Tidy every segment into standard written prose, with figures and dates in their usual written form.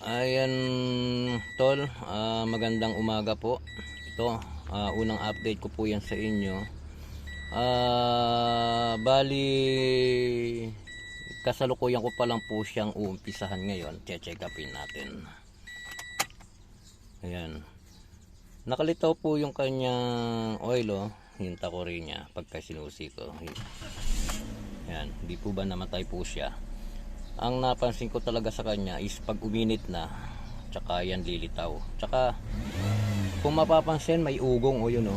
Ayan tol, magandang umaga po. Ito, unang update ko po yan sa inyo. Bali, kasalukuyan ko pa lang po siyang uumpisahan ngayon. Check upin natin. Ayan. Nakalitaw po yung kanyang oil, oh. Yung takori niya pagka sinusi ko. Ayan, hindi po ba namatay po siya. Ang napansin ko talaga sa kanya is pag uminit na, tsaka yan lilitaw. Tsaka kung mapapansin, may ugong, o yun, oh.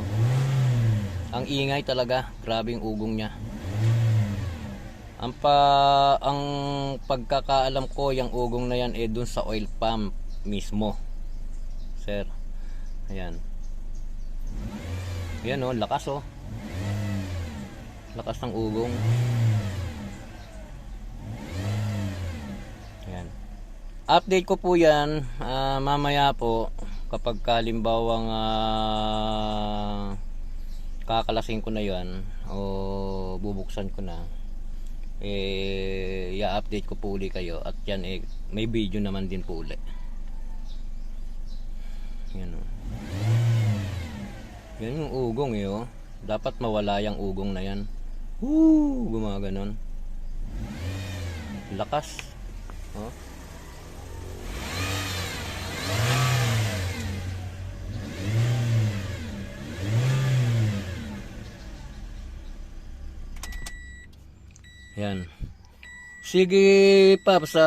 Ang ingay talaga, grabe yung ugong niya. Ang pagkakaalam ko, yung ugong na yan dun sa oil pump mismo, sir. Ayan. Ayan, oh, lakas, oh. Lakas ng ugong. Ayan. Update ko po yan mamaya po kapag kalimbawang kakalasin ko na yan o bubuksan ko na, i-update ko po uli kayo. At yan, may video naman din po uli. Yan, oh. Yan yung ugong, oh. Dapat mawala yung ugong na yan. Gumaganon. Lakas, oh. Yan. Sige Paps,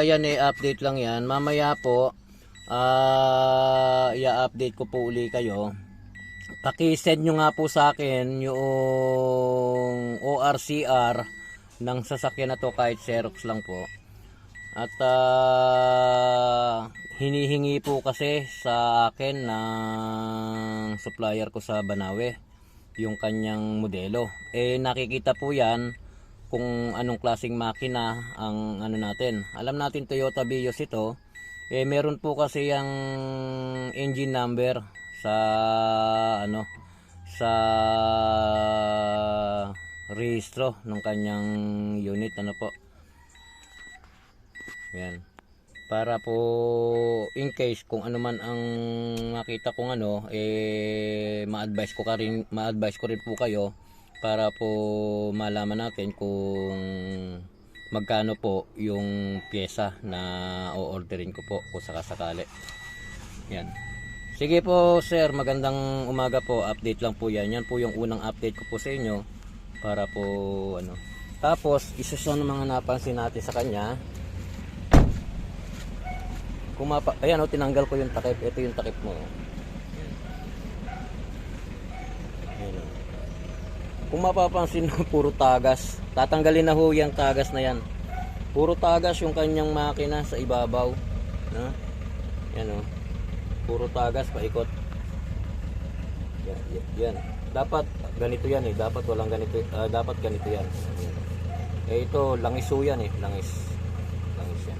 yan, update lang yan. Mamaya po i-update ko po uli kayo. Paki-send nyo nga po sa akin yung ORCR ng sasakyan na to, kahit Xerox lang po. At hinihingi po kasi sa akin ng supplier ko sa Banawe yung kanyang modelo. Nakikita po yan kung anong klaseng makina ang ano natin. Alam natin Toyota Vios ito. Meron po kasi yung engine number sa sa rehistro ng kanyang unit, po. Yan. Para po in case kung ano man ang makita kong ma-advise ko rin po kayo para po malaman natin kung magkano po yung pyesa na o-orderin ko po kung sakasakali. Yan. Sige po sir, magandang umaga po. Update lang po yan. Yan po yung unang update ko po sa inyo para po Tapos isa sa mga napansin natin sa kanya, ayan, tinanggal ko yung takip. Ito yung takip mo. Ayan. Kung mapapansin mo, puro tagas. Tatanggalin na ho yung tagas na yan. Puro tagas yung kanyang makina sa ibabaw. Yan, oh. Puro tagas, paikot. Yan. Dapat ganito yan, dapat walang ganito. Dapat ganito yan. Ito, langis ho yan, langis yan.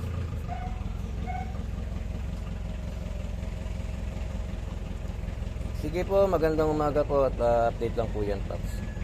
Sige po, magandang umaga po at update lang po yan, Paps.